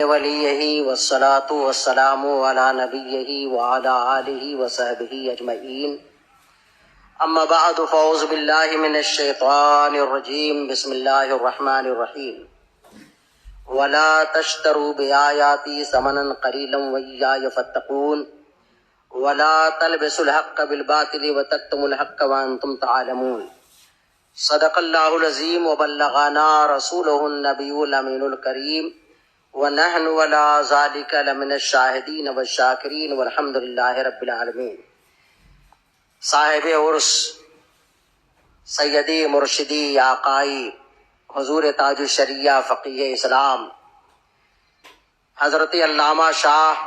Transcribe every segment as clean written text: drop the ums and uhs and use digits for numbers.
ولیہ والصلاة والسلام علی نبیہ وعلی آلہ وصحبہ اجمعین اما بعد فاعوذ باللہ من الشیطان الرجیم بسم اللہ الرحمن الرحیم ولا تشتروا بآیاتی ثمنا قلیلا وإیای فاتقون ولا تلبسوا الحق بالباطل وتکتموا الحق وانتم تعلمون صدق اللہ العظیم وبلغنا رسولہ النبی الامین الکریم وَنَحْنُ وَلَا ذَلِكَ لَمِنَ الشَّاهِدِينَ وَالشَّاكِرِينَ وَالْحَمْدُ لِلَّهِ رَبِّ الْعَالَمِينَ۔ صاحب عرس سیدی مرشدی آقائی حضور تاج الشریعہ فقیہ اسلام حضرت علامہ شاہ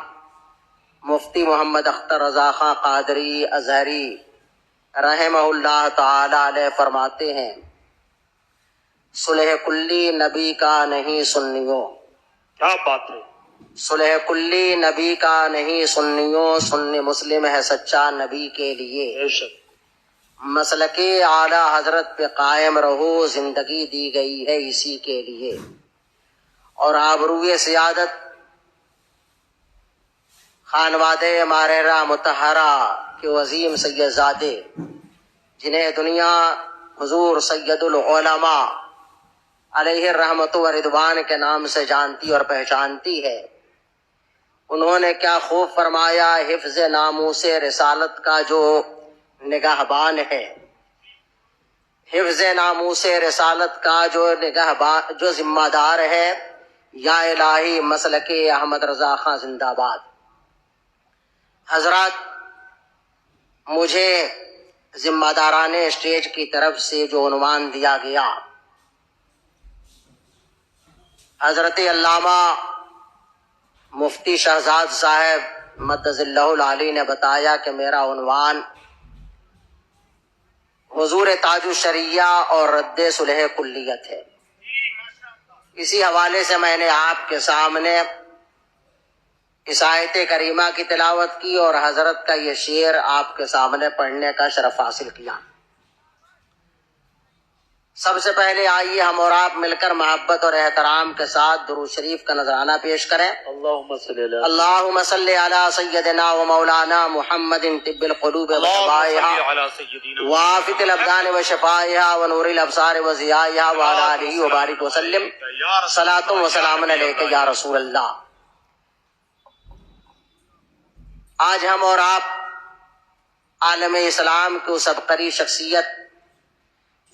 مفتی محمد اختر رضا خان قادری ازہری رحمہ اللہ تعالی علیہ فرماتے ہیں، صلح کلی نبی کا نہیں سنیوں، کیا بات ہے، صلح کلی نبی کا نہیں سنیوں، سنی مسلم ہے سچا نبی کے لیے، بے شک مسلک اعلیٰ حضرت پہ قائم رہو، زندگی دی گئی ہے اسی کے لیے، اور آبروئے سیادت خانوادے ماررہ متحرہ کے عظیم سید زادے جنہیں دنیا حضور سید العلماء علیہ الرحمت و رضوان کے نام سے جانتی اور پہچانتی ہے، انہوں نے کیا خوب فرمایا، حفظ ناموس رسالت کا جو نگہبان ہے، حفظ ناموس رسالت کا جو ذمہ دار ہے، یا الہی مسلک احمد رضا خان زندہ باد۔ حضرات، مجھے ذمہ داران اسٹیج کی طرف سے جو عنوان دیا گیا، حضرت علامہ مفتی شہزاد صاحب مدظ اللہ العالی نے بتایا کہ میرا عنوان حضور تاج الشریعہ اور رد صلح کلیت ہے۔ اسی حوالے سے میں نے آپ کے سامنے اس آیت کریمہ کی تلاوت کی اور حضرت کا یہ شعر آپ کے سامنے پڑھنے کا شرف حاصل کیا۔ سب سے پہلے آئیے ہم اور آپ مل کر محبت اور احترام کے ساتھ درود شریف کا نذرانہ پیش کریں۔ اللہم صلی علی سیدنا و مولانا محمد طب القلوب و شفائها وعافیت الابدان و شفائها و نور الابصار و ضیائها وعلی آلہ وبارک وسلم صلاۃ و سلام علیک یا رسول اللہ۔ آج ہم اور آپ عالم اسلام کی اس عبقری شخصیت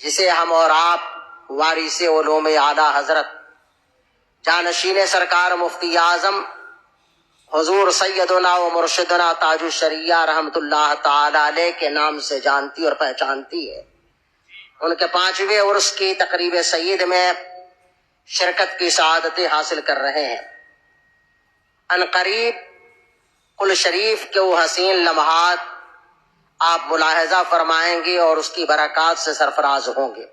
جسے ہم اور آپ وارث علوم اعلیٰ حضرت جانشین سرکار مفتی اعظم حضور سیدنا و مرشدنا تاج الشریعہ رحمت اللہ تعالی علیہ کے نام سے جانتی اور پہچانتی ہے، ان کے 5ویں عرس کی تقریب سعید میں شرکت کی سعادت حاصل کر رہے ہیں۔ ان قریب کل شریف کے وہ حسین لمحات آپ ملاحظہ فرمائیں گے اور اس کی برکات سے سرفراز ہوں گے۔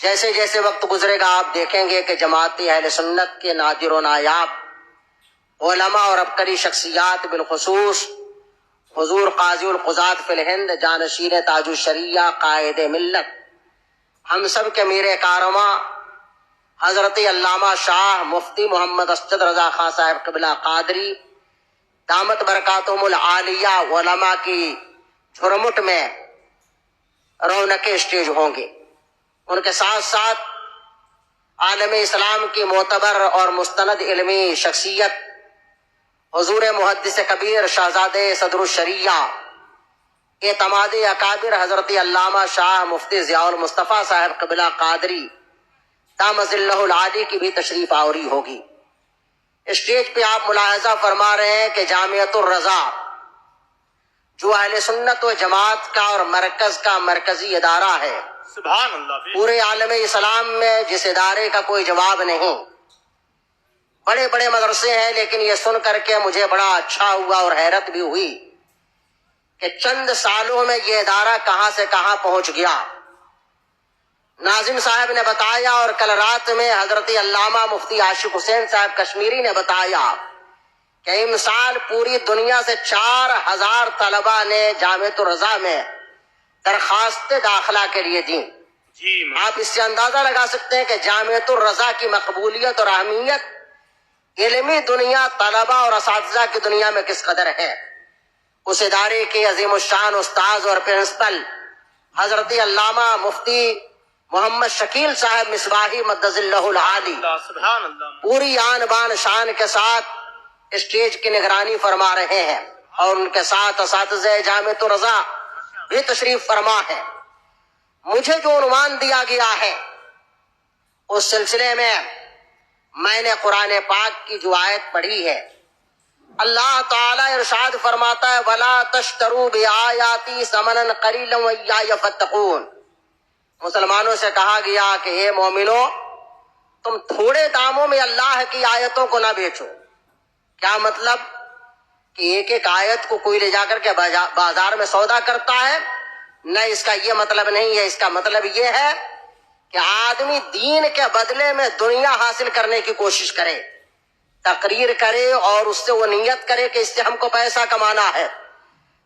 جیسے جیسے وقت گزرے گا آپ دیکھیں گے کہ جماعت اہل سنت کے نادر و نایاب علماء اور عبقری شخصیات، بالخصوص حضور قاضی القضات فی الہند جانشین تاج الشریعہ قائد ملت، ہم سب کے میر کارواں حضرت علامہ شاہ مفتی محمد اسجد رضا خان صاحب قبلہ قادری دامت برکاتہم العالیہ علماء کی جھرمٹ میں رونق اسٹیج ہوں گے۔ ان کے ساتھ ساتھ عالم اسلام کی معتبر اور مستند علمی شخصیت حضور محدث کبیر شہزادے صدر الشریعہ اعتماد اکابر حضرت علامہ شاہ مفتی ضیاء المصطفیٰ صاحب قبلہ قادری دامت اللہ العالی کی بھی تشریف آوری ہوگی۔ اسٹیج پہ آپ ملاحظہ فرما رہے ہیں کہ جامعۃ الرضا جو اہل سنت و جماعت کا اور مرکز کا مرکزی ادارہ ہے، سبحان اللہ، پورے عالم اسلام میں جس ادارے کا کوئی جواب نہیں، بڑے بڑے مدرسے ہیں، لیکن یہ سن کر کے مجھے بڑا اچھا ہوا اور حیرت بھی ہوئی کہ چند سالوں میں یہ ادارہ کہاں سے کہاں پہنچ گیا۔ ناظم صاحب نے بتایا اور کل رات میں حضرت علامہ مفتی عاشق حسین صاحب کشمیری نے بتایا کہ امسال پوری دنیا سے 4000 طلبہ نے جامعۃ الرضا میں درخواست داخلہ کے لیے دیں۔ جی آپ اس سے اندازہ لگا سکتے ہیں کہ جامعۃ الرضا کی مقبولیت اور اہمیت علمی دنیا طلبہ اور اساتذہ کی دنیا میں کس قدر ہے، اس ادارے کے عظیم الشان استاذ اور پرنسپل حضرت علامہ مفتی محمد شکیل صاحب مصباحی مدظ اللہ العالی سبحان اللہ، پوری آن بان شان کے ساتھ اسٹیج کی نگرانی فرما رہے ہیں، اور ان کے ساتھ اساتذہ جامعۃ الرضا بھی تشریف فرما ہے۔ مجھے جو عنوان دیا گیا ہے اس سلسلے میں میں نے قرآن پاک کی جو آیت پڑھی ہے، اللہ تعالیٰ ارشاد فرماتا ہے وَلَا تَشْتَرُوا بِآيَاتِي ثَمَنًا قَلِيلًا وَإِيَّايَ فَاتَّقُونِ۔ مسلمانوں سے کہا گیا کہ اے مومنو، تم تھوڑے داموں میں اللہ کی آیتوں کو نہ بیچو۔ کیا مطلب؟ کہ ایک ایک آیت کو کوئی لے جا کر کے بازار میں سودا کرتا ہے؟ نہ، اس کا یہ مطلب نہیں ہے۔ اس کا مطلب یہ ہے کہ آدمی دین کے بدلے میں دنیا حاصل کرنے کی کوشش کرے، تقریر کرے اور اس سے وہ نیت کرے کہ اس سے ہم کو پیسہ کمانا ہے،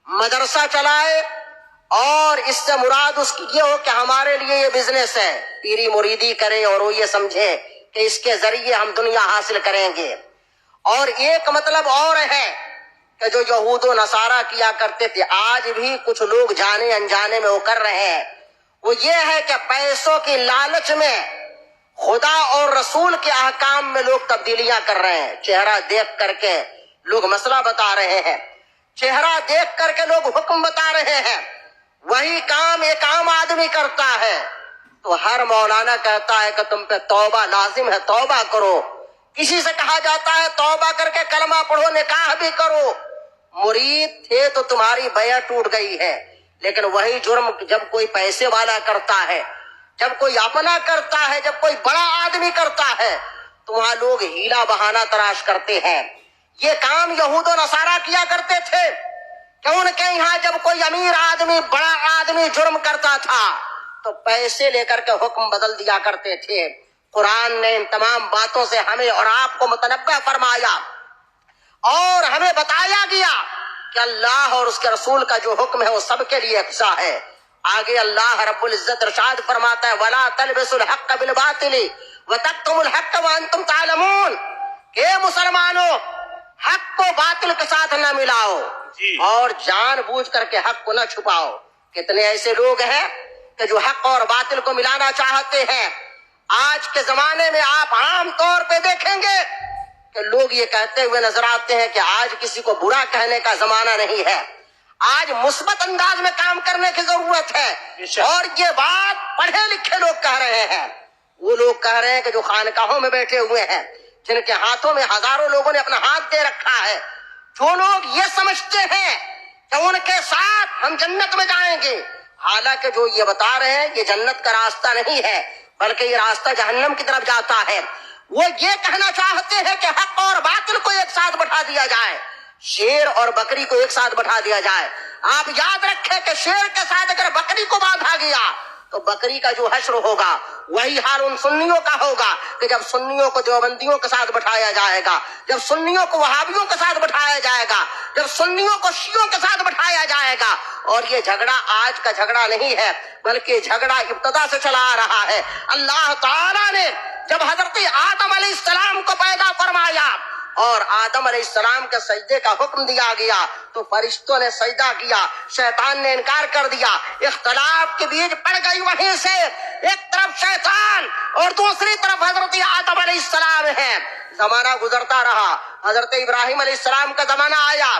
مدرسہ چلائے اور اس سے مراد اس کی یہ ہو کہ ہمارے لیے یہ بزنس ہے، پیری مریدی کرے اور وہ یہ سمجھے کہ اس کے ذریعے ہم دنیا حاصل کریں گے۔ اور ایک مطلب اور ہے کہ جو یہود و نصارہ کیا کرتے تھے، آج بھی کچھ لوگ جانے انجانے میں وہ کر رہے ہیں، وہ یہ ہے کہ پیسوں کی لالچ میں خدا اور رسول کے احکام میں لوگ تبدیلیاں کر رہے ہیں۔ چہرہ دیکھ کر کے لوگ مسئلہ بتا رہے ہیں، چہرہ دیکھ کر کے لوگ حکم بتا رہے ہیں، وہی کام ایک عام آدمی کرتا ہے تو ہر مولانا کہتا ہے کہ تم پہ توبہ لازم ہے، توبہ کرو۔ کسی سے کہا جاتا ہے توبہ کر کے کلمہ پڑھو، نکاح بھی کرو۔ مرید تھے تو تمہاری بیعت ٹوٹ گئی ہے، لیکن وہی جرم جب کوئی پیسے والا کرتا ہے، جب کوئی اپنا کرتا ہے، جب کوئی بڑا آدمی کرتا ہے تو وہاں لوگ ہیلا بہانہ تلاش کرتے ہیں۔ یہ کام یہود و نصارہ کیا کرتے تھے کہ ان کے یہاں جب کوئی امیر آدمی، بڑا آدمی جرم کرتا تھا تو پیسے لے کر کے حکم بدل دیا کرتے تھے۔ قرآن نے ان تمام باتوں سے ہمیں اور آپ کو متنبہ فرمایا اور ہمیں بتایا گیا کہ اللہ اور اس کے رسول کا جو حکم ہے وہ سب کے لیے یکساں ہے۔ آگے اللہ رب العزت ارشاد فرماتا ہے وَلَا تَلْبِسُوا الْحَقَّ بِالْبَاطِلِ وَتَكْتُمُوا الْحَقَّ وَأَنْتُمْ تَعْلَمُونَ۔ کہ مسلمانوں، حق کو باطل کے ساتھ نہ ملاؤ اور جان بوجھ کر کے حق کو نہ چھپاؤ۔ کتنے ایسے لوگ ہیں کہ جو حق اور باطل کو ملانا چاہتے ہیں۔ آج کے زمانے میں آپ عام طور پہ دیکھیں گے کہ لوگ یہ کہتے ہوئے نظر آتے ہیں کہ آج کسی کو برا کہنے کا زمانہ نہیں ہے، آج مثبت انداز میں کام کرنے کی ضرورت ہے۔ اور یہ بات پڑھے لکھے لوگ کہہ رہے ہیں، وہ لوگ کہہ رہے ہیں کہ جو خانقاہوں میں بیٹھے ہوئے ہیں، جن کے ہاتھوں میں ہزاروں لوگوں نے اپنا ہاتھ دے رکھا ہے، جو لوگ یہ سمجھتے ہیں کہ ان کے ساتھ ہم جنت میں جائیں گے، حالانکہ جو یہ بتا رہے ہیں یہ جنت کا راستہ نہیں ہے بلکہ یہ راستہ جہنم کی طرف جاتا ہے۔ وہ یہ کہنا چاہتے ہیں کہ حق اور باطل کو ایک ساتھ بٹھا دیا جائے، شیر اور بکری کو ایک ساتھ بٹھا دیا جائے۔ آپ یاد رکھیں کہ شیر کے ساتھ اگر بکری کو باندھا گیا تو بکری کا جو حشر ہوگا وہی حال ان سنیوں کا ہوگا کہ جب سنیوں کو دیوبندیوں کے ساتھ بٹھایا جائے گا، جب سنیوں کو وہابیوں کے ساتھ بٹھایا جائے گا، جب سنیوں کو شیعوں کے ساتھ بٹھایا جائے گا۔ اور یہ جھگڑا آج کا جھگڑا نہیں ہے بلکہ جھگڑا ابتدا سے چلا آ رہا ہے۔ اللہ تعالیٰ نے جب حضرت آدم علیہ السلام کو پیدا فرمایا اور آدم علیہ السلام کے سجدے کا حکم دیا گیا تو فرشتوں نے سجدہ کیا، شیطان نے انکار کر دیا، اختلاف کے بیچ پڑ گئی۔ وہیں سے ایک طرف شیطان اور دوسری طرف حضرت آدم علیہ السلام ہے۔ زمانہ گزرتا رہا، حضرت ابراہیم علیہ السلام کا زمانہ آیا،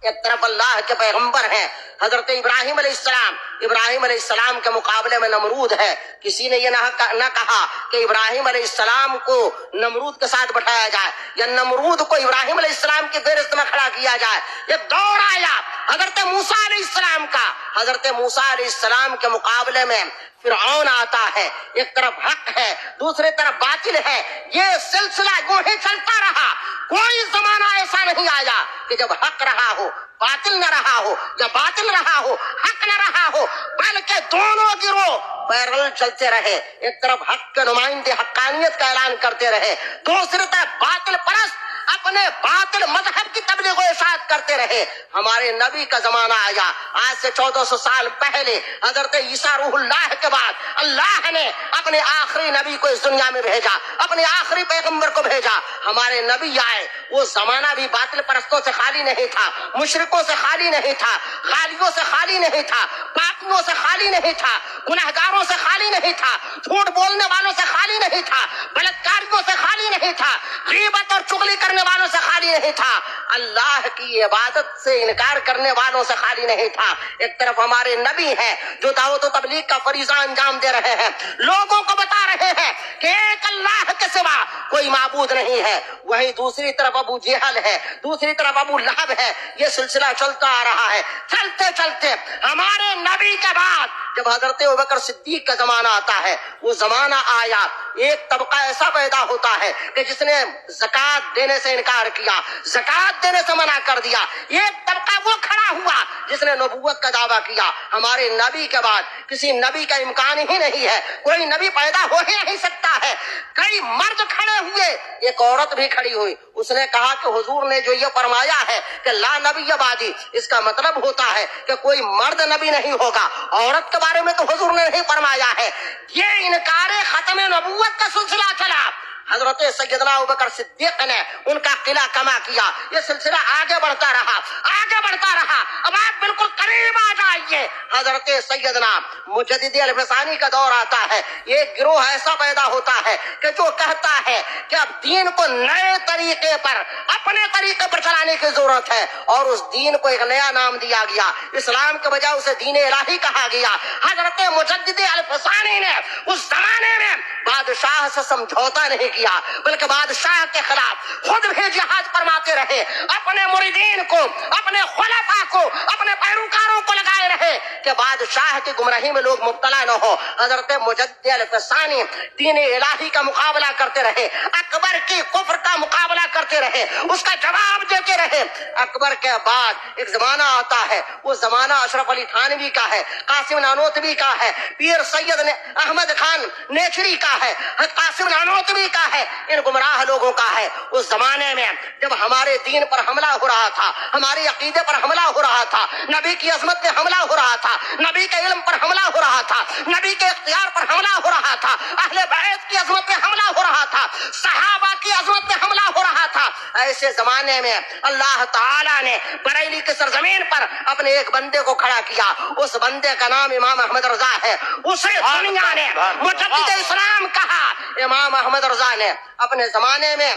ایک طرف اللہ کے پیغمبر ہیں حضرت ابراہیم علیہ السلام، ابراہیم علیہ السلام کے مقابلے میں نمرود ہے۔ کسی نے یہ نہ کہا کہ ابراہیم علیہ السلام کو نمرود کے ساتھ بٹھایا جائے یا نمرود کو ابراہیم علیہ السلام کی فہرست میں کھڑا کیا جائے۔ ایک دور آیا حضرت موسیٰ علیہ السلام کا، حضرت موسیٰ علیہ السلام کے مقابلے میں فرعون آتا ہے، ایک طرف حق ہے دوسری طرف باطل ہے۔ یہ سلسلہ یوں ہی چلتا رہا، کوئی زمانہ ایسا نہیں آیا کہ جب حق رہا ہو باطل نہ رہا ہو یا باطل رہا ہو حق نہ رہا ہو، بلکہ دونوں گروہ پیرل چلتے رہے۔ ایک طرف حق کے نمائندے حقانیت کا اعلان کرتے رہے، دوسری طرف باطل پرست اپنے اپنے باطل مذہب کی تبلیغ و اشاعت کرتے رہے. ہمارے نبی کا زمانہ آیا آج سے 1400 سال پہلے. حضرت عیسیٰ روح اللہ کے بعد اللہ نے اپنے آخری نبی کو اس دنیا میں بھیجا, اپنے آخری پیغمبر کو بھیجا. ہمارے نبی آئے, وہ زمانہ بھی باطل پرستوں سے خالی نہیں تھا, مشرکوں سے خالی نہیں تھا, خالیوں سے خالی نہیں تھا, پاپیوں سے خالی نہیں تھا, گنہگاروں سے خالی نہیں تھا, جھوٹ بولنے والوں سے خالی نہیں تھا, بلاکاریوں سے خالی نہیں تھا, غیبت اور چغلی کرنے والوں سے خالی نہیں تھا, اللہ کی عبادت سے انکار کرنے والوں سے خالی نہیں تھا. ایک طرف ہمارے نبی ہیں جو دعوت و تبلیغ کا فریضہ انجام دے رہے ہیں, لوگوں کو بتا رہے ہیں کہ ایک اللہ کے سوا کوئی معبود نہیں ہے. وہیں دوسری طرف ابو جہل ہے, دوسری طرف ابو لہب ہے. یہ سلسلہ چلتا آ رہا ہے. چلتے چلتے ہمارے نبی کے بعد جب حضرت ابوبکر صدیق کا زمانہ آتا ہے, وہ زمانہ آیا, ایک طبقہ ایسا پیدا ہوتا ہے کہ جس نے زکوٰۃ دینے سے انکار کیا, زکوٰۃ دینے سے منع کر دیا. ایک طبقہ وہ کھڑا ہوا جس نے نبوت کا دعویٰ کیا. ہمارے نبی کے بعد کسی نبی کا امکان ہی نہیں ہے, کوئی نبی پیدا ہو ہی نہیں سکتا ہے. کئی مرد کھڑے ہوئے, ایک عورت بھی کھڑی ہوئی. اس نے کہا کہ حضور نے جو یہ فرمایا ہے کہ لا نبی بعدی, اس کا مطلب ہوتا ہے کہ کوئی مرد نبی نہیں ہوگا. عورت کے بارے میں تو حضور نے نہیں فرمایا ہے. یہ انکار ختم نبوت کا سلسلہ چلا. حضرت سیدنا ابوبکر صدیق نے ان کا قلعہ کما کیا. یہ سلسلہ آگے بڑھتا رہا, آگے بڑھتا رہا. اب آپ بالکل قریب آ جائیے, حضرت سیدنا مجدد الفسانی کا دور آتا ہے. ایک گروہ ایسا پیدا ہوتا ہے کہ جو کہتا ہے کہ اب دین کو نئے طریقے پر, اپنے طریقے پر چلانے کی ضرورت ہے, اور اس دین کو ایک نیا نام دیا گیا. اسلام کے بجائے اسے دین الہی کہا گیا. حضرت مجدد الفسانی نے اس زمانے میں بادشاہ سے سمجھوتا نہیں کیا, بلکہ بادشاہ کے خلاف خود بھی جہاد فرماتے رہے. اپنے مریدین کو, اپنے خلفاء کو, اپنے پیروکاروں کو لگائے رہے کہ بادشاہ کی گمراہی میں لوگ مبتلا نہ ہو. حضرت مجدد الفسانی دین الہی کا مقابلہ کرتے رہے, اکبر کی کفر کا مقابلہ کرتے رہے, اس کا جواب دیتے رہے. اکبر کے بعد ایک زمانہ آتا ہے, وہ زمانہ اشرف علی تھانوی کا ہے, قاسم نانوتوی کا ہے, پیر سید احمد خان نیچری کا ہے, قاسم نانوتوی کا ہے, ان گمراہ لوگوں کا ہے. اس زمانے میں جب ہمارے دین پر حملہ ہو رہا تھا, ہمارے عقیدے پر حملہ ہو رہا تھا, نبی کی عظمت پہ حملہ ہو رہا تھا, نبی کے علم پر حملہ ہو رہا تھا, نبی کے اختیار پر حملہ ہو رہا تھا, اہل بیت کی عظمت پہ حملہ ہو رہا تھا, صحابہ کی عظمت پہ حملہ ہو رہا تھا. ایسے زمانے میں اللہ تعالیٰ نے بریلی کی سرزمین پر اپنے ایک بندے کو کھڑا کیا. اس بندے کا نام امام احمد رضا ہے. اسے دنیا نے مجدد اسلام کہا. امام احمد رضا نے اپنے زمانے میں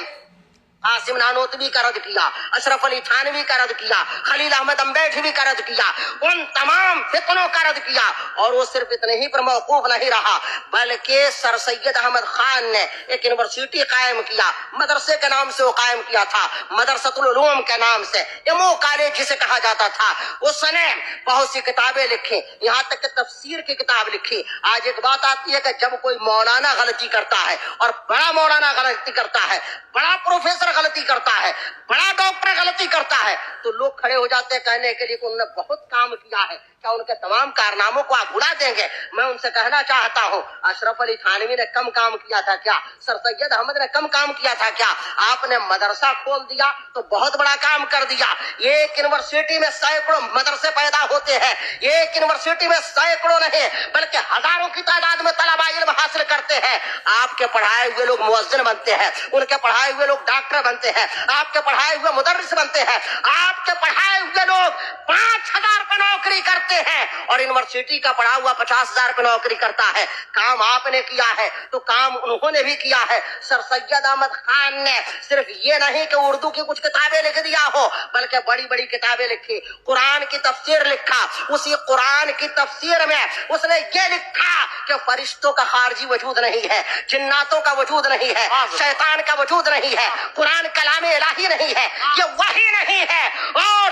قاسم نانوتوی کا رد کیا, اشرف علی تھانوی کا رد کیا, خلیل احمد امبیڈوی کا رد کیا, ان تمام فتنوں کا رد کیا. اور وہ صرف اتنے ہی پر موقوف نہیں رہا, بلکہ سر سید احمد خان نے ایک یونیورسٹی قائم کیا. مدرسے کے نام سے وہ قائم کیا تھا, مدرسۃ العلوم کے نام سے, ایمو کالج جسے کہا جاتا تھا. اس نے بہت سی کتابیں لکھی, یہاں تک کہ تفسیر کی کتاب لکھی. آج ایک بات آتی ہے کہ جب کوئی مولانا غلطی کرتا ہے, اور بڑا مولانا غلطی کرتا ہے, بڑا پروفیسر غلطی کرتا ہے, بڑا ڈاکٹر غلطی کرتا ہے, تو لوگ کھڑے ہو جاتے ہیں کہنے کے لیے کہ انہوں نے بہت کام کیا ہے. کیا ان کے تمام کارناموں کو آپ بھلا دیں گے؟ میں ان سے کہنا چاہتا ہوں, اشرف علی تھانوی نے کم کام کیا تھا کیا؟ سر سید احمد نے کم کام کیا تھا کیا؟ آپ نے مدرسہ کھول دیا تو بہت بڑا کام کر دیا. ایک یونیورسٹی میں سینکڑوں مدرسے پیدا ہوتے ہیں, ایک یونیورسٹی میں سینکڑوں نہیں بلکہ ہزاروں کی تعداد میں طلبہ علم حاصل کرتے ہیں. آپ کے پڑھائے ہوئے لوگ مؤذن بنتے ہیں, ان کے پڑھائے ہوئے لوگ ڈاکٹر بنتے ہیں, آپ کے پڑھائے ہوئے مدرس بنتے ہیں, آپ کے پڑھائے ہوئے لوگ 5,000 پہ نوکری کرتے ہیں, اور یونیورسٹی کا پڑھا ہوا 50,000 پہ نوکری کرتا ہے. کام آپ نے کیا ہے تو کام انہوں نے بھی کیا ہے. سر سید احمد خان نے صرف یہ نہیں کہ اردو کی کچھ کتابیں لکھ دیا ہو, بلکہ بڑی بڑی کتابیں لکھی. قرآن کی تفسیر لکھا. اسی قرآن کی تفسیر میں اس نے یہ لکھا کہ فرشتوں کا خارجی وجود نہیں ہے, جناتوں کا وجود نہیں ہے, شیطان کا وجود نہیں ہے, قرآن کلام الہی نہیں ہے, یہ وحی نہیں ہے, اور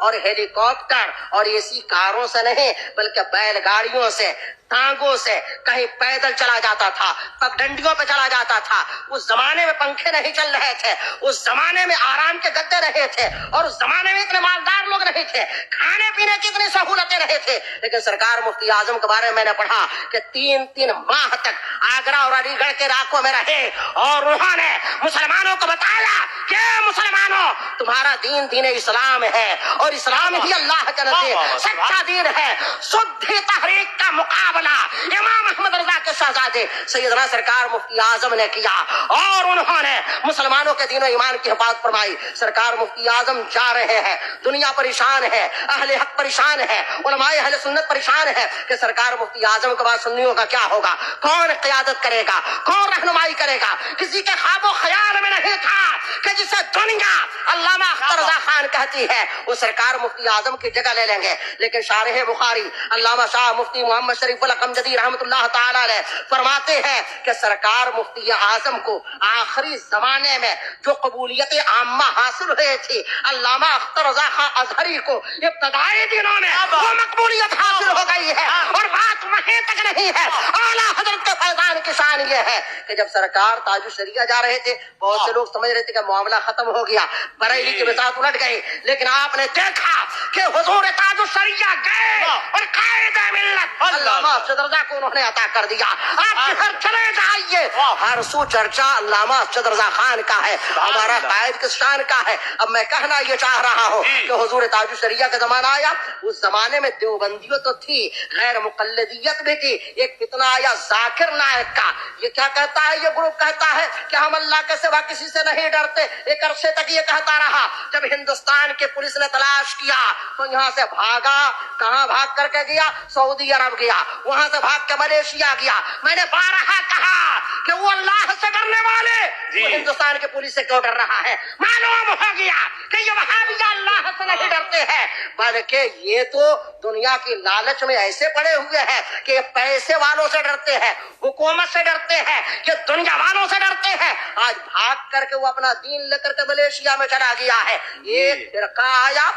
اور ہیلی کاپٹر اور ایسی کاروں سے نہیں بلکہ بیل گاڑیوں سے، ٹانگوں سے، کہیں پیدل چلا جاتا تھا، پگڈنڈیوں پہ چلا جاتا تھا۔ اس زمانے میں پنکھے نہیں چل رہے تھے، اس زمانے میں آرام کے گدے رہے تھے، اور اس زمانے میں اتنے مالدار لوگ نہیں تھے، کھانے پینے کی اتنی سہولتیں نہیں تھے، لیکن سرکار مفتی اعظم کے بارے میں نے پڑھا کہ 3 ماہ تک آگرہ اور علی گڑھ کے علاقوں میں رہے، اور انہوں نے مسلمانوں کو بتایا کہ مسلمانوں تمہارا دین اسلام ہے، اور اسلام ہی اللہ کا نزدیک سچا دین ہے۔ سدھی تحریک کا مقابلہ امام احمد رضا کے شہزادے سیدنا سرکار مفتی اعظم نے کیا، اور انہوں نے مسلمانوں کے دین و ایمان کی حفاظت فرمائی۔ سرکار مفتی اعظم جا رہے ہیں، دنیا پریشان ہے، اہل حق پریشان ہے، علماء اہل سنت پریشان ہے کہ سرکار مفتی اعظم کے بعد سنیوں کا کیا ہوگا، کون قیادت کرے گا، کون رہنمائی کرے گا۔ کسی کے خواب و خیال میں نہیں تھا کہ جسے دنیا علامہ اختر رضا خان کہتی ہے وہ سرکار مفتی اعظم کی جگہ لے لیں گے، لیکن شارح بخاری علامہ شاہ مفتی محمد شریف القمجدی رحمۃ اللہ تعالی علیہ فرماتے ہیں کہ سرکار مفتی اعظم کو آخری زمانے میں جو قبولیت عامہ حاصل ہوئی تھی، علامہ اختر رضا خان ازہری کو ابتدائی دنوں میں وہ مقبولیت حاصل ہو گئی ہے، اور بات وہیں تک نہیں ہے۔ اعلیٰ حضرت کے فیضان کی شان یہ ہے کہ جب سرکار تاج الشریعہ جا رہے تھے، بہت سے لوگ سمجھ رہے تھے کہ معاملہ ختم ہو گیا، بریلی کی بساط الٹ گئی، لیکن آپ نے دیکھا کہ حضور تاج الشریعہ گئے اور قائد ملت علامہ افضل رضا کو انہوں نے عطا کر دیا۔ آپ گھر چلے جائیے، ہر سو چرچا علامہ افضل رضا خان کا ہے، ہمارا قائد کس شان کا ہے۔ اب میں کہنا یہ چاہ رہا ہوں کہ حضور تاج الشریعہ کا زمانہ آیا، اس زمانے میں دیوبندیت تو تھی، غیر مقلدیت بھی تھی۔ ایک فتنہ آیا ذاکر نائک کا، یہ کیا کہتا ہے، یہ گروپ کہتا ہے کہ ہم اللہ کے سوا کسی سے نہیں ڈرتے۔ ایک عرصے تک یہ کہتا رہا، جب ہندوستان کے پولیس نے تلاش کیا تو یہاں سے بھاگا، کہاں بھاگ کر کے گیا، سعودی عرب گیا، وہاں سے بھاگ کے ملیشیا گیا۔ میں نے بارہا کہا کہ وہ اللہ سے ڈرنے والے وہ ہندوستان کے پولیس سے کیوں ڈر رہا ہے؟ معلوم ہو گیا کہ یہ وہابی اللہ سے نہیں ڈرتے ہیں، بلکہ یہ تو دنیا کی لالچ میں ایسے پڑے ہوئے ہیں کہ یہ پیسے والوں سے ڈرتے ہیں، حکومت سے ڈرتے ہیں، یہ دنیا والوں سے ڈرتے ہیں۔ آج بھاگ کر کے وہ اپنا دین لے کر کے ملیشیا میں چلا گیا ہے۔ ایک فرقہ آیا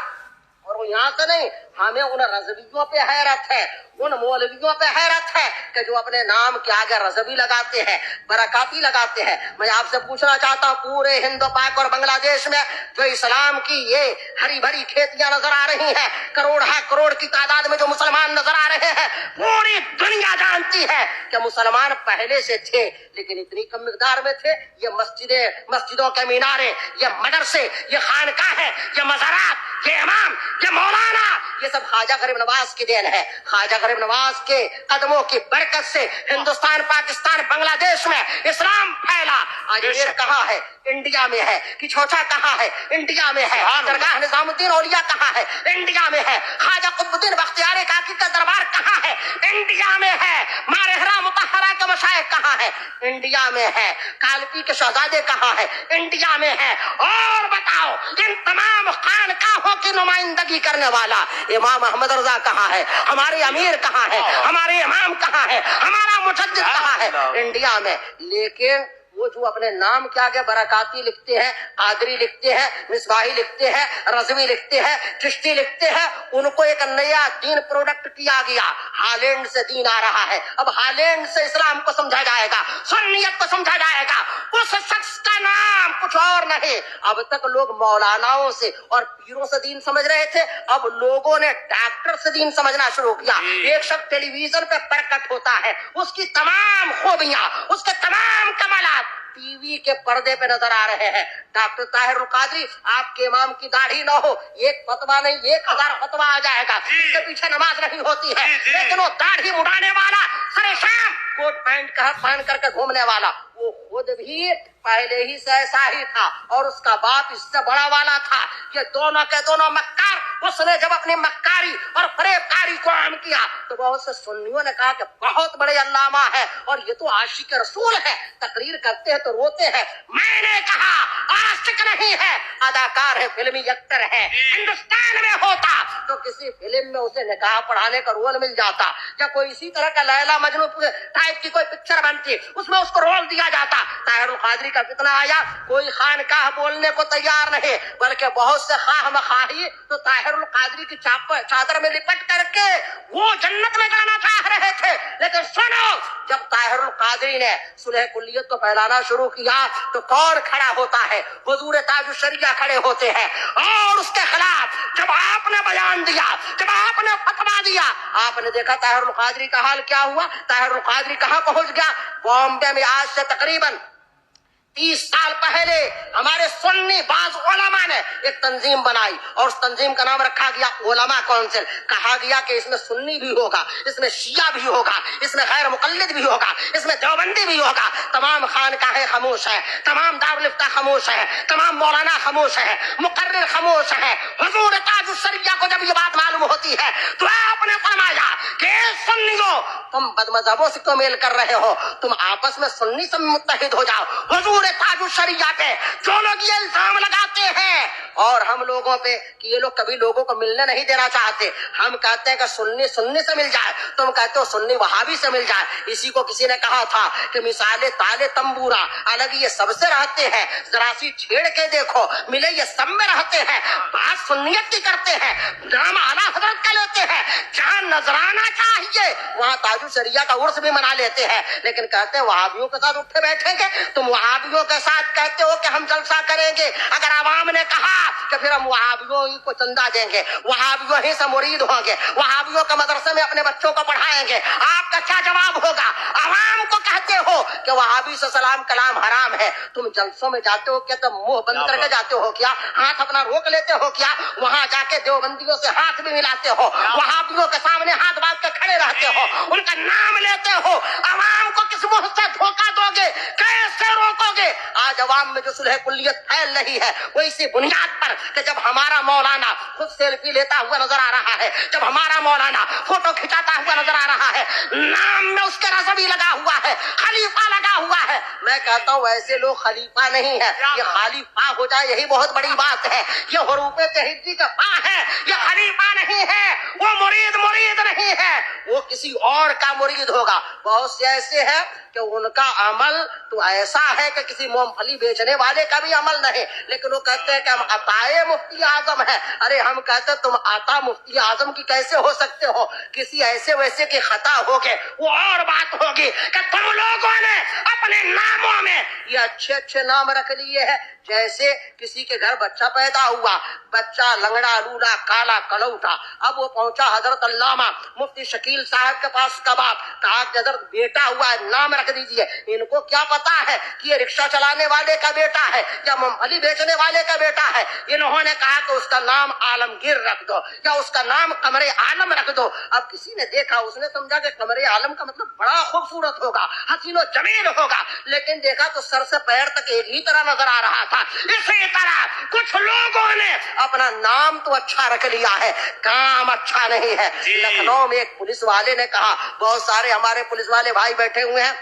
اور وہ یہاں سے نہیں، ہمیں ان رضویوں پہ حیرت ہے، ان مولویوں پہ حیرت ہے کہ جو اپنے نام کے آگے رضوی لگاتے ہیں، برکاتی لگاتے ہیں۔ میں آپ سے پوچھنا چاہتا ہوں، پورے ہند پاک اور بنگلہ دیش میں جو اسلام کی یہ ہری بھری کھیتیاں نظر آ رہی ہیں، کروڑ کی تعداد میں جو مسلمان نظر آ رہے ہیں، پوری دنیا جانتی ہے کہ مسلمان پہلے سے تھے، لیکن اتنی کم مقدار میں تھے۔ یہ مسجدوں کے مینارے، یہ مدرسے، یہ خانقاہیں، یہ مزارات، یہ امام، یہ مولانا، یہ سب خواجہ غریب نواز کی دین ہے۔ خواجہ غریب نواز کے قدموں کی برکت سے ہندوستان، پاکستان، بنگلہ دیش میں اسلام پھیلا۔ آج یہ کہاں ہے؟ انڈیا میں ہے۔ کچھوچا کہاں ہے؟ انڈیا میں ہے۔ درگاہ نظام الدین اولیاء کہاں ہے؟ انڈیا میں ہے۔ خواجہ قطب الدین بختیار کاکی کا دربار کہاں ہے؟ انڈیا میں ہے۔ مارہرہ مطہرہ کے مشائخ کہاں ہے؟ انڈیا میں ہے۔ کالپی کے شہزادے کہاں ہے؟ انڈیا میں ہے۔ اور بتاؤ، ان تمام خانقاہوں کی نمائندگی کرنے والا امام احمد رضا کہاں ہے؟ ہمارے امیر کہاں ہے؟ ہمارے امام کہاں ہے؟ ہمارا مجدد کہاں ہے؟ انڈیا میں۔ لیکن وہ جو اپنے نام کے آگے برکاتی لکھتے ہیں، قادری لکھتے ہیں، مصباحی لکھتے ہیں، رضوی لکھتے ہیں، چشتی لکھتے ہیں، ان کو ایک نیا دین پروڈکٹ کیا گیا۔ ہالینڈ سے دین آ رہا ہے، اب ہالینڈ سے اسلام کو سمجھا جائے گا، سنیت کو سمجھا جائے گا۔ اس شخص کا نام کچھ اور نہیں۔ اب تک لوگ مولاناؤں سے اور پیروں سے دین سمجھ رہے تھے، اب لوگوں نے ڈاکٹر سے دین سمجھنا شروع کیا۔ ایک شخص ٹیلی ویژن پہ پرکٹ ہوتا ہے، اس کی تمام خوبیاں، اس کے تمام کمالات ٹی وی کے پردے پہ نظر آ رہے ہیں۔ ڈاکٹر طاہر القادری، آپ کے امام کی داڑھی نہ ہو، ایک فتوا نہیں 1000 فتوا آ جائے گا، اس کے پیچھے نماز نہیں ہوتی ہے، لیکن وہ داڑھی مڑانے والا، سر شام کوٹ پینٹ پہن کر کے گھومنے والا، وہ خود بھی پہلے ہی سے ایسا ہی تھا، اور اس کا باپ اس سے بڑا والا تھا۔ یہ دونوں کے دونوں مکار۔ اس نے جب اپنی مکاری اور فریب کاری کو عام کیا تو بہت سے سنیوں نے کہا کہ بہت بڑے علامہ ہے، اور یہ تو عاشق رسول ہے، تقریر کرتے ہیں تو روتے ہیں۔ میں نے کہا عاشق نہیں ہے، اداکار ہے، فلمی ایکٹر ہے۔ ہندوستان میں ہوتا تو کسی فلم میں اسے نکاح پڑھانے کا رول مل جاتا، یا کوئی اسی طرح کا لیلا مجنوں ٹائپ کی کوئی پکچر بنتی، اس میں اس کو رول دیا جاتا۔ طاہر القادری کا فتنہ آیا، کوئی خانقاہ بولنے کو تیار نہیں، بلکہ بہت سے خواہ مخواہی تو طاہر طاہر القادری کی چادر میں لپٹ کر کے وہ جنت میں جانا چاہ رہے تھے. لیکن سنو، جب طاہر القادری نے صلح کلیت کو پھیلانا شروع کیا تو کون کھڑا ہوتا ہے؟ حضور تاج الشریعہ کھڑے ہوتے ہیں. اور اس کے خلاف جب آپ نے بیان دیا، جب آپ نے فتوا دیا، آپ نے دیکھا طاہر القادری کا حال کیا ہوا. طاہر القادری کہاں پہنچ گیا؟ بامبے میں آج سے تقریباً 30 سال پہلے ہمارے سنی بعض علماء نے ایک تنظیم بنائی اور اس تنظیم کا نام رکھا گیا علماء کونسل. کہا گیا کہ اس میں سنی بھی ہوگا، اس میں شیعہ بھی ہوگا، اس میں غیر مقلد بھی ہوگا، اس میں دیوبندی بھی ہوگا. تمام خانقاہیں خاموش ہیں، تمام دارالفتہ خاموش ہیں، تمام مولانا خاموش ہیں، مقرر خاموش ہیں. حضور تاج الشریعہ کو جب یہ بات معلوم ہوتی ہے تو آپ نے فرمایا کہ سنیوں، تم بد مذہبوں سے کیوں میل کر رہے ہو؟ تم آپس میں سنی سے متحد ہو جاؤ. حضور تاج الشریعہ پہ جو لوگ یہ الزام لگاتے ہیں اور ہم لوگوں پہ کہ یہ لوگ کبھی لوگوں کو ملنے نہیں دینا چاہتے، ہم کہتے ہیں کہ سنی سنی سے مل جائے، تم کہتے ہو سنی وہابی سے مل جائے. اسی کو کسی نے کہا تھا کہ مثالے تالے تمبورا الگ یہ سب سے رہتے ہیں، ذرا سی چھیڑ کے دیکھو ملے یہ سب میں رہتے ہیں. بات سنیت کی کرتے ہیں، نام اعلیٰ حضرت کا لیتے ہیں، جہاں نذرانہ چاہیے وہاں تاج الشریعہ کا عرس بھی منا لیتے ہیں. لیکن کہتے ہیں وہابیوں کے ساتھ اٹھے بیٹھیں گے. تم وہابیوں کے ساتھ کہتے ہو کہ ہم جلسہ کریں گے. اگر عوام نے کہا کہ پھر ہم وہابیوں ہی کو چندہ دیں گے، وہابیوں ہی سے مرید ہوں گے، وہابیوں کے مدرسے میں اپنے بچوں کو پڑھائیں گے، آپ کا کیا جواب ہوگا؟ عوام کو کہتے ہو کہ وہابی سے سلام کلام حرام ہے. تم جلسوں میں جاتے ہو کیا؟ تم منہ بند کر کے جاتے ہو کیا؟ ہاتھ اپنا روک لیتے ہو کیا؟ وہاں جا کے دیوبندیوں سے ہاتھ بھی ملاتے ہو، وہابیوں کے سامنے ہاتھ باندھ کے کھڑے رہتے ہو، ان کا نام لیتے ہو. عوام کو کس منہ سے دھوکہ دو گے؟ کیسے روکو گے؟ آج عوام میں جو صلح کلیت پھیل رہی ہے وہ اسی بنیاد پر کہ جب ہمارا مولانا خود سیلفی لیتا ہوا نظر آ رہا ہے، جب ہمارا مولانا فوٹو کھچاتا ہوا نظر آ رہا ہے، نام میں اس کے رضوی لگا ہوا ہے، خلیفہ لگا ہوا ہے. میں کہتا ہوں ایسے لوگ خلیفہ نہیں ہے، یہ خلیفہ ہو جائے یہی بہت بڑی بات ہے. یہ حروف تہجی کا فا ہے، یہ خلیفہ نہیں ہے. وہ مرید نہیں ہے، وہ کسی اور کا مرید ہوگا. بہت سے ایسے ہیں کہ ان کا عمل تو ایسا ہے کہ کسی مونگ پھلی بیچنے والے کا بھی عمل نہیں، لیکن وہ کہتے ہیں کہ ہم عطائے مفتی اعظم ہیں. ارے ہم کہتے تم عطا مفتی اعظم کی کیسے ہو سکتے ہو؟ کسی ایسے ویسے کی خطا ہوگی وہ اور بات ہوگی کہ تم لوگوں نے اپنے ناموں میں یہ اچھے اچھے نام رکھ لیے ہیں. جیسے کسی کے گھر بچہ پیدا ہوا، بچہ لنگڑا لولا کالا کلوٹا، اب وہ پہنچا حضرت علامہ مفتی شکیل صاحب کے پاس کباب، کہا کہ حضرت بیٹا ہوا ہے نام رکھ دیجئے. ان کو کیا پتا ہے کہ یہ رکشہ چلانے والے کا بیٹا ہے یا مونگ پھلی بیچنے والے کا بیٹا ہے؟ انہوں نے کہا کہ اس کا نام عالمگیر رکھ دو یا اس کا نام قمر عالم رکھ دو. اب کسی نے دیکھا، اس نے سمجھا کہ قمر عالم کا مطلب بڑا خوبصورت ہوگا، حسین و جمیل ہوگا، لیکن دیکھا تو سر سے پیر تک ایک ہی طرح نظر آ رہا تھا. اسی طرح کچھ لوگوں نے اپنا نام تو اچھا رکھ لیا ہے، کام اچھا نہیں ہے. لکھنؤ میں ایک پولیس والے نے کہا، بہت سارے ہمارے پولیس والے بھائی بیٹھے ہوئے ہیں،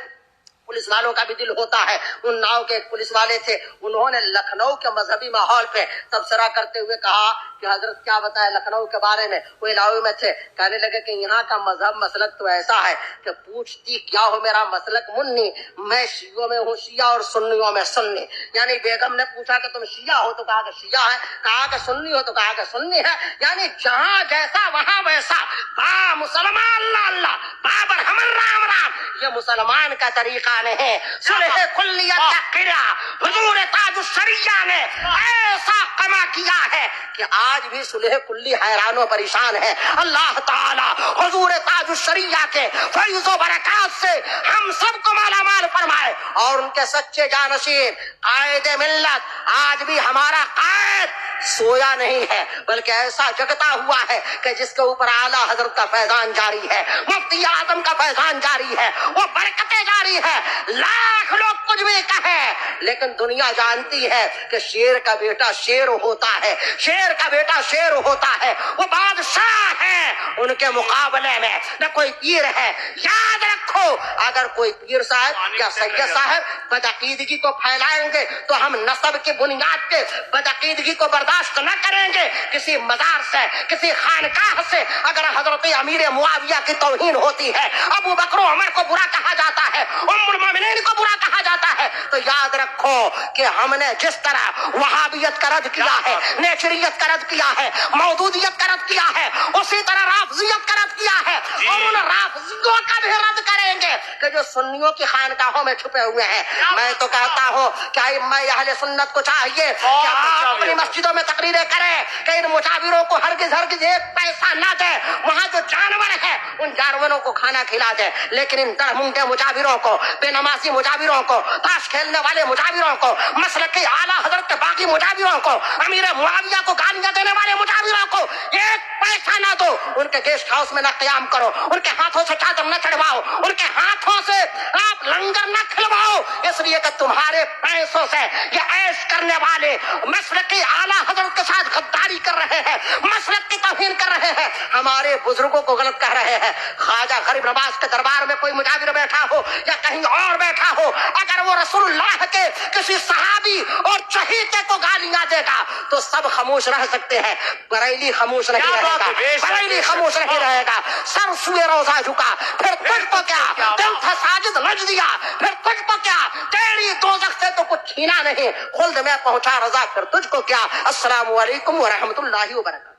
پولیس والوں کا بھی دل ہوتا ہے. ان ناؤ کے ایک پولیس والے تھے، انہوں نے لکھنؤ کے مذہبی ماحول پہ تبصرہ کرتے ہوئے کہا کہ حضرت کیا بتائے لکھنؤ کے بارے میں. وہ علاوے میں تھے، کہنے لگے کہ یہاں کا مذہب مسلک تو ایسا ہے کہ پوچھتی کیا ہو میرا مسلک منی، میں شیعوں میں ہوں شیعہ اور سنیوں میں سنی. یعنی بیگم نے پوچھا کہ تم شیعہ ہو تو کہا کہ شیعہ ہے، کہا کہ سنی ہو تو کہا کہ سنی ہے. یعنی جہاں جیسا وہاں ویسا. با مسلمان اللہ اللہ، بابر ہمر رام رام، یہ مسلمان کا طریقہ نہیں. صلح کلیت کا قلعہ حضور تاج الشریعہ نے ایسا قمع کیا ہے کہ آج بھی صلح کلی حیران و پریشان ہے. اللہ تعالی حضور تاج الشریعہ کے فیض و برکات سے ہم سب کو مالا مال فرمائے اور ان کے سچے جانشین قائد ملت. آج بھی ہمارا قائد سویا نہیں ہے بلکہ ایسا جگتا ہوا ہے کہ جس کے اوپر اعلیٰ حضرت کا فیضان جاری ہے، مفتی اعظم کا فیضان جاری ہے، وہ برکتیں جاری ہے. لاکھ لوگ کچھ بھی کہیں لیکن دنیا جانتی ہے کہ شیر کا بیٹا شیر ہوتا ہے، شیر کا بیٹا شیر ہوتا ہے. وہ بادشاہ ہے، ان کے مقابلے میں نہ کوئی پیر ہے. یاد رکھو، اگر کوئی پیر صاحب یا سید صاحب بدعقیدگی کو پھیلائیں گے تو ہم نسب کی بنیاد پہ بدعقیدگی کو برداشت نہ کریں گے. کسی مزار سے، کسی خانقاہ سے اگر حضرت امیر معاویہ کی توہین ہوتی ہے، ابو بکر و عمر کو برا کہا جاتا ہے، ام المومنین کو برا کہا جاتا ہے تو یاد رکھو کہ ہم نے جس طرح وہابیت کا رد کیا ہے، نیچریت کا رد کیا ہے، مودودیت کا رد کیا ہے، اسی طرح رافضیت کا رد کیا ہے، اور ان رافضیوں کا بھی رد کریں گے کہ جو سنیوں کی خانقاہوں میں چھپے ہوئے ہیں۔ میں تو کہتا ہوں کہ ائمہ اہل سنت کو چاہیے کہ آپ اپنی مسجدوں میں تقریریں کریں کہ ان مجاوروں کو ہرگز ایک پیسہ نہ دے، وہاں جو جانور ہے ان جانوروں کو کھانا کھلا دے، لیکن ان درمنگے مجاوروں کو، بے نمازی مجاوروں کو، تاش کھیلنے والے مجاوروں کو، مسلک اعلیٰ حضرت کے باقی مجاوروں کو، امیر معاویہ کو گالیاں دینے والے مجاوروں کو ایک پیسہ نہ دو، ان کے گیسٹ ہاؤس میں نہ قیام کرو، ان کے ہاتھوں سے چادر نہ چڑھواؤ، ان کے ہاتھوں سے آپ لنگر نہ کھلواؤ، اس لیے کہ تمہارے پیسوں سے یہ عیش کرنے والے مسلک اعلیٰ حضرت کے ساتھ غداری کر رہے ہیں، مسلک کی توہین کر رہے ہیں، ہمارے بزرگوں کو غلط کہہ رہے ہیں۔ خواجہ غریب نواز کے دربار میں کوئی مجاور بیٹھا ہو یا کہیں اور بیٹھا ہو، اگر وہ رسول اللہ کے کسی صحابی اور چہیتے کو گالیاں دے گا تو سب خاموش رہ سکتے ہیں، بریلی خاموش نہیں رہے گا، بریلی خاموش نہیں رہے گا۔ سر سوئے روزہ جھکا، پھر تجھ کو کیا، دل تھا ساجد لج دیا، پھر تجھ کو کیا، تیری دوزخ سے تو کچھ چھینا نہیں، خلد میں پہنچا رضا، پھر تجھ کو کیا۔ السلام علیکم ورحمۃ اللہ وبرکاتہ۔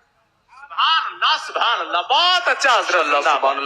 سبحان اللہ، بہت اچھا حضرت اللہ۔